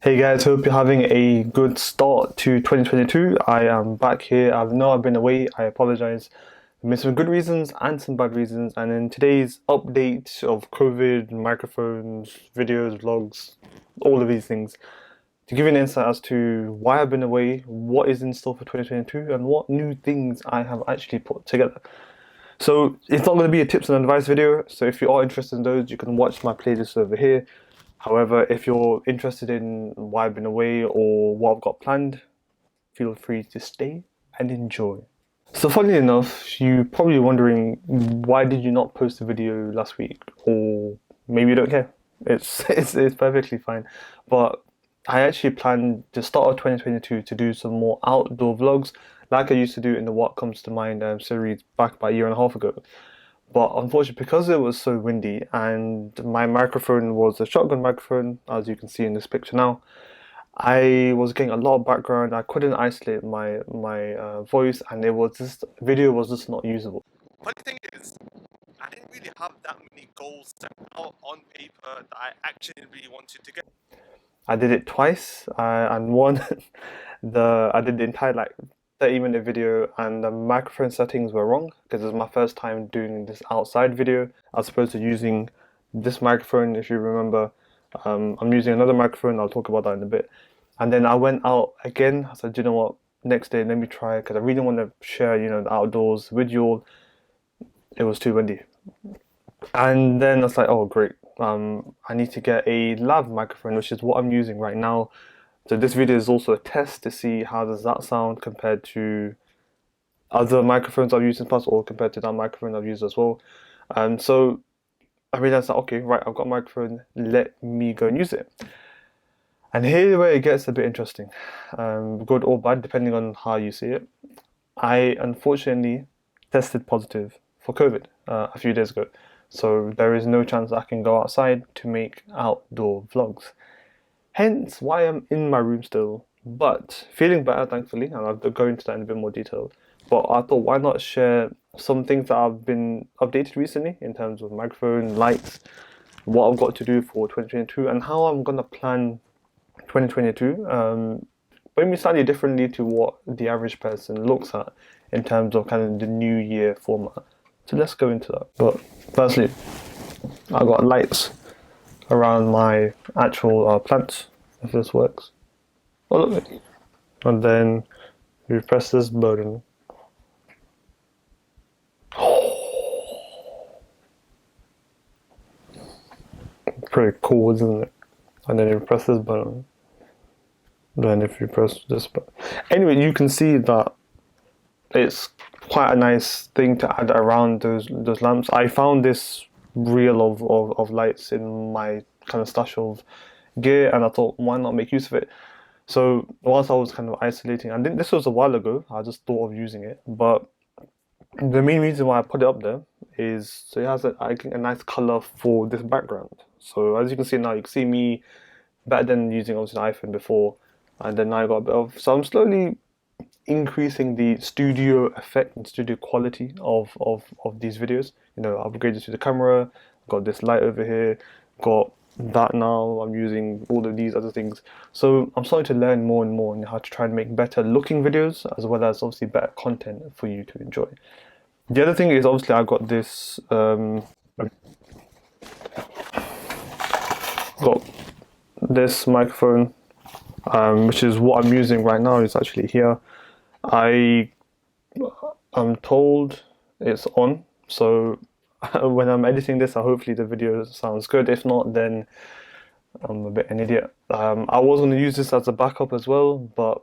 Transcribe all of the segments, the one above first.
Hey guys, hope you're having a good start to 2022. I am back here. I know I've been away. I apologize. I missed some good reasons and some bad reasons. And in today's update of COVID, microphones, videos, vlogs, all of these things, to give you an insight as to why I've been away, what is in store for 2022, and what new things I have actually put together. So it's not going to be a tips and advice video. So if you are interested in those, you can watch my playlist over here. However, if you're interested in why I've been away or what I've got planned, feel free to stay and enjoy. So funnily enough, you're probably wondering why did you not post a video last week? Or maybe you don't care. It's perfectly fine. But I actually planned to start of 2022 to do some more outdoor vlogs like I used to do in the What Comes to Mind series back about a year and a half ago. But unfortunately, because it was so windy and my microphone was a shotgun microphone, as you can see in this picture now, I was getting a lot of background. I couldn't isolate my voice, and it was just video was just not usable. Funny thing is, I didn't really have that many goals set out on paper that I actually really wanted to get. I did it twice, and one, I did the entire like 30-minute video, and the microphone settings were wrong because it was my first time doing this outside video as opposed to using this microphone. If you remember, I'm using another microphone. I'll talk about that in a bit. And then I went out again. I said, you know what? Next day, let me try because I really want to share, the outdoors with you all. It was too windy, and then I was like, oh great. I need to get a lav microphone, which is what I'm using right now. So this video is also a test to see how does that sound compared to other microphones I've used in the past or compared to that microphone I've used as well. So I realized that, okay, right, I've got a microphone, let me go and use it. And here's where it gets a bit interesting, good or bad, depending on how you see it. I unfortunately tested positive for COVID a few days ago. So there is no chance I can go outside to make outdoor vlogs. Hence why I'm in my room still, but feeling better thankfully, and I'll go into that in a bit more detail. But I thought why not share some things that have been updated recently in terms of microphone, lights, what I've got to do for 2022 and how I'm gonna plan 2022. Maybe slightly differently to what the average person looks at in terms of kind of the new year format. So let's go into that. But firstly, I got lights around my actual plants, if this works. Oh look, and then we press this button. Pretty cool, isn't it? And then you press this button. Then if you press this button. Anyway, you can see that it's quite a nice thing to add around those lamps. I found this reel of lights in my kind of stash of gear, and I thought why not make use of it. So whilst I was kind of isolating, and this was a while ago, I just thought of using it, but the main reason why I put it up there is so it has a nice color for this background. So as you can see now, you can see me better than using obviously an iPhone before, and then now I got a bit of, so I'm slowly increasing the studio effect and studio quality of these videos. I've upgraded to the camera, got this light over here, got that now, I'm using all of these other things. So I'm starting to learn more and more on how to try and make better looking videos as well as obviously better content for you to enjoy. The other thing is obviously I got this, got this microphone, which is what I'm using right now. It's actually here. I'm told it's on, so when I'm editing this, hopefully the video sounds good. If not, then I'm a bit an idiot. I was going to use this as a backup as well, but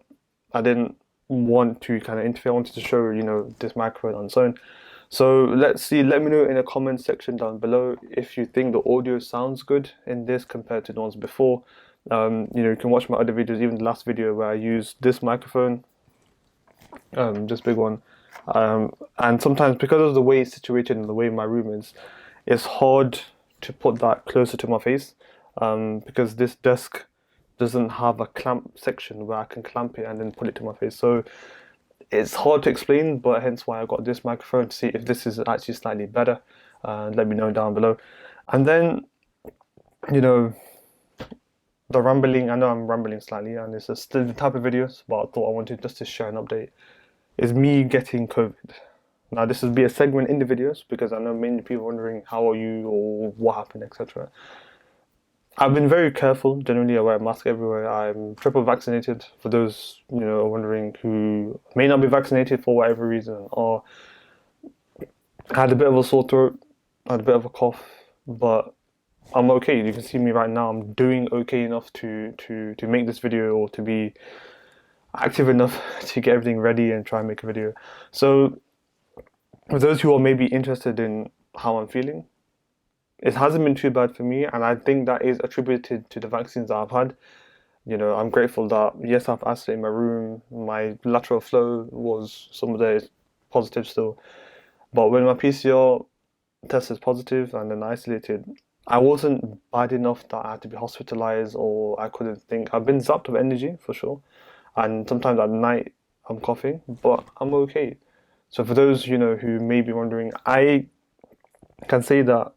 I didn't want to kind of interfere. I wanted to show, this microphone on its own. So let's see, let me know in the comment section down below if you think the audio sounds good in this compared to the ones before. You can watch my other videos, even the last video where I used this microphone, this big one. And sometimes because of the way it's situated and the way my room is, it's hard to put that closer to my face because this desk doesn't have a clamp section where I can clamp it and then put it to my face. So it's hard to explain, but hence why I got this microphone to see if this is actually slightly better. Let me know down below. And then, the rambling, I know I'm rambling slightly, and it's still the type of videos, but I thought I wanted just to share an update. Is me getting COVID. Now, this will be a segment in the videos because I know many people wondering how are you or what happened, etc. I've been very careful. Generally, I wear a mask everywhere. I'm triple vaccinated. For those wondering who may not be vaccinated for whatever reason, or had a bit of a sore throat, had a bit of a cough, but I'm okay. You can see me right now. I'm doing okay enough to make this video or to be active enough to get everything ready and try and make a video. So, for those who are maybe interested in how I'm feeling, it hasn't been too bad for me, and I think that is attributed to the vaccines that I've had. I'm grateful that yes, I've acid in my room. My lateral flow was some of the positive still, but when my PCR test is positive and then isolated, I wasn't bad enough that I had to be hospitalized or I couldn't think. I've been zapped of energy for sure, and sometimes at night I'm coughing, but I'm okay. So for those who may be wondering, I can say that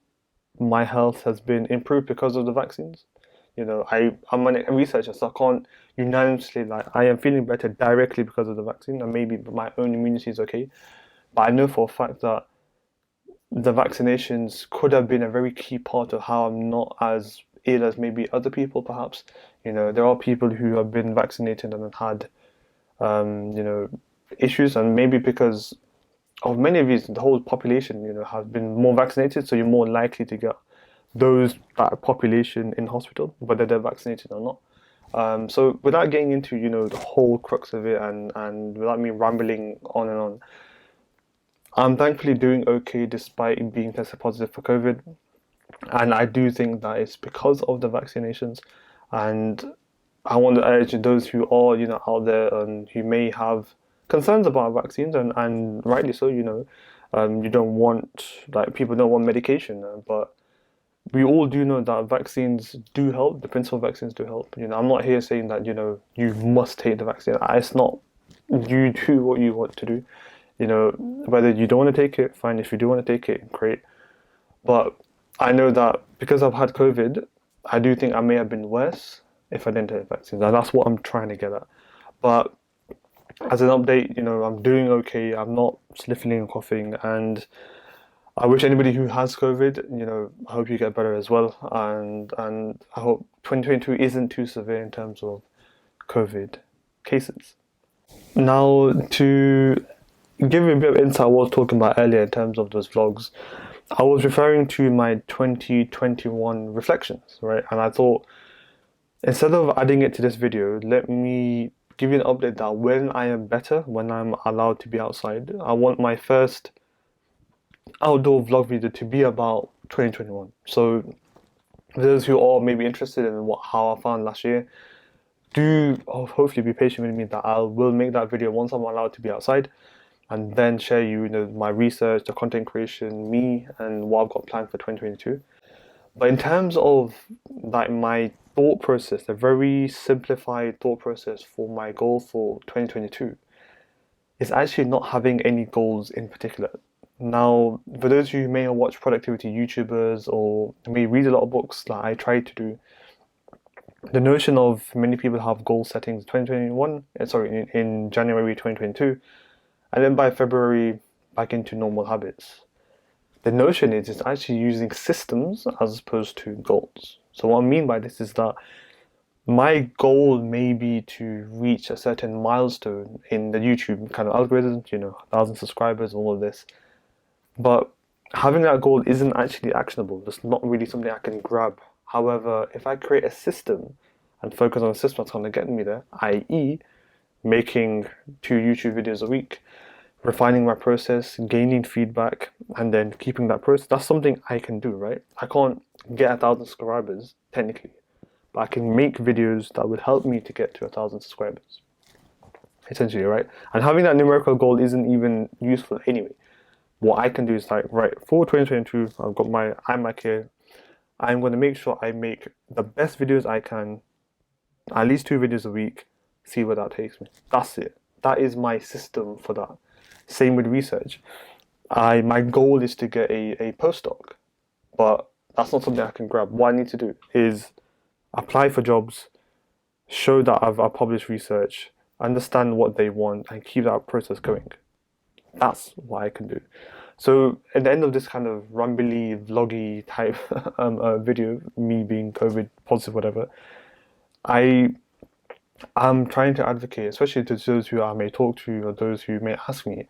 my health has been improved because of the vaccines. I'm a researcher, so I can't unanimously like I am feeling better directly because of the vaccine, and maybe my own immunity is okay. But I know for a fact that the vaccinations could have been a very key part of how I'm not as ill as maybe other people, perhaps. There are people who have been vaccinated and have had, issues, and maybe because of many of these, the whole population, have been more vaccinated, so you're more likely to get that population in hospital, whether they're vaccinated or not. So without getting into, the whole crux of it and without me rambling on and on, I'm thankfully doing okay despite being tested positive for COVID. And I do think that it's because of the vaccinations. And I want to urge those who are, out there and who may have concerns about vaccines, and rightly so, you don't want, like, people don't want medication, but we all do know that vaccines do help. The principal vaccines do help. I'm not here saying that, you must take the vaccine. It's not, you do what you want to do. Whether you don't want to take it, fine. If you do want to take it, great. But I know that because I've had COVID, I do think I may have been worse if I didn't take the vaccines. And that's what I'm trying to get at. But as an update, I'm doing okay. I'm not sniffling and coughing. And I wish anybody who has COVID, I hope you get better as well. And I hope 2022 isn't too severe in terms of COVID cases. Now, to give you a bit of insight what I was talking about earlier in terms of those vlogs, I was referring to my 2021 reflections, right? And I thought, instead of adding it to this video, let me give you an update that when I am better, when I'm allowed to be outside, I want my first outdoor vlog video to be about 2021. So for those who are maybe interested in how I found last year, do hopefully be patient with me that I will make that video once I'm allowed to be outside, and then share my research, the content creation, me, and what I've got planned for 2022. But in terms of like my thought process, a very simplified thought process for my goal for 2022 is actually not having any goals in particular. Now, for those of you who may have watched productivity YouTubers or may read a lot of books like I try to do, the notion of many people have goal settings in January 2022, and then by February back into normal habits. The notion is it's actually using systems as opposed to goals. So what I mean by this is that my goal may be to reach a certain milestone in the YouTube kind of algorithm, 1,000 subscribers, all of this. But having that goal isn't actually actionable. It's not really something I can grab. However, if I create a system and focus on a system that's going to get me there, i.e. making 2 YouTube videos a week, refining my process, gaining feedback, and then keeping that process, that's something I can do, right? I can't get 1,000 subscribers, technically, but I can make videos that would help me to get to 1,000 subscribers, essentially, right? And having that numerical goal isn't even useful anyway. What I can do is like, right, for 2022, I've got my iMac here. I'm going to make sure I make the best videos I can, at least 2 videos a week, see where that takes me. That's it. That is my system for that. Same with research. My goal is to get a postdoc, but that's not something I can grab. What I need to do is apply for jobs, show that I've published research, understand what they want, and keep that process going. That's what I can do. So at the end of this kind of rumbly, vloggy type video, me being COVID positive, whatever, I am trying to advocate, especially to those who I may talk to or those who may ask me,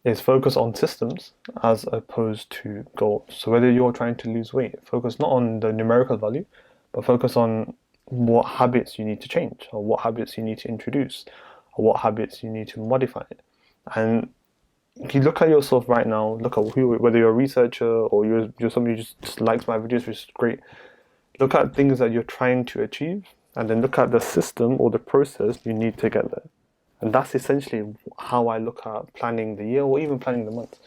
is focus on systems as opposed to goals. So whether you're trying to lose weight, focus not on the numerical value, but focus on what habits you need to change, or what habits you need to introduce, or what habits you need to modify. And if you look at yourself right now, look at whether you're a researcher or you're somebody who just likes my videos, which is great. Look at things that you're trying to achieve, and then look at the system or the process you need to get there. And that's essentially how I look at planning the year or even planning the month.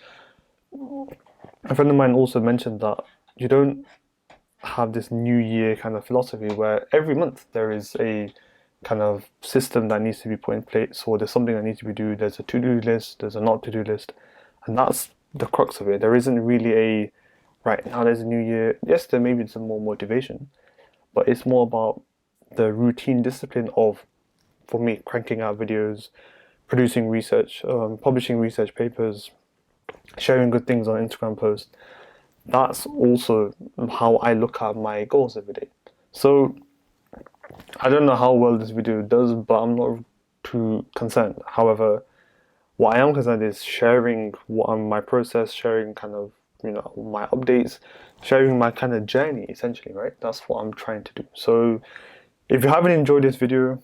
A friend of mine also mentioned that you don't have this new year kind of philosophy where every month there is a kind of system that needs to be put in place, or there's something that needs to be done. There's a to-do list, there's a not to-do list, and that's the crux of it. There isn't really a right now there's a new year. Yes, there may be some more motivation, but it's more about the routine discipline of, for me, cranking out videos, producing research, publishing research papers, sharing good things on Instagram posts. That's also how I look at my goals every day. So I don't know how well this video does, but I'm not too concerned. However, what I am concerned is sharing my process, sharing kind of, my updates, sharing my kind of journey, essentially, right? That's what I'm trying to do. So if you haven't enjoyed this video,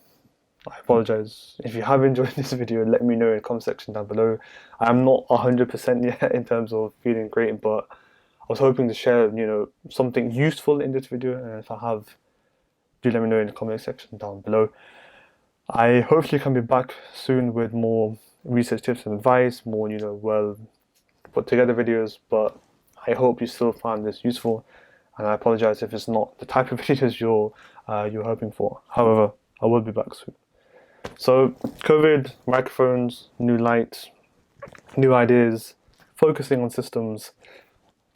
I apologize. If you have enjoyed this video, let me know in the comment section down below. I'm not 100% yet in terms of feeling great, but I was hoping to share, something useful in this video, and if I have, do let me know in the comment section down below. I hopefully can be back soon with more research tips and advice, more, well put together videos, but I hope you still found this useful, and I apologize if it's not the type of videos you're hoping for. However, I will be back soon. So, COVID, microphones, new lights, new ideas, focusing on systems.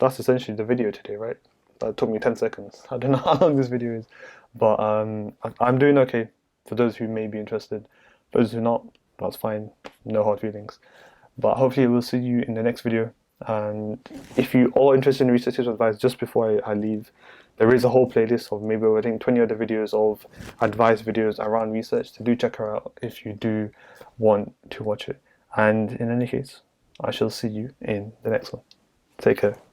That's essentially the video today, right? That took me 10 seconds. I don't know how long this video is, but I'm doing okay. For those who may be interested, those who are not, that's fine. No hard feelings. But hopefully we'll see you in the next video. And if you are interested in research tips and advice, just before I leave, there is a whole playlist of maybe I think 20 other videos of advice videos around research. So do check her out if you do want to watch it. And in any case, I shall see you in the next one. Take care.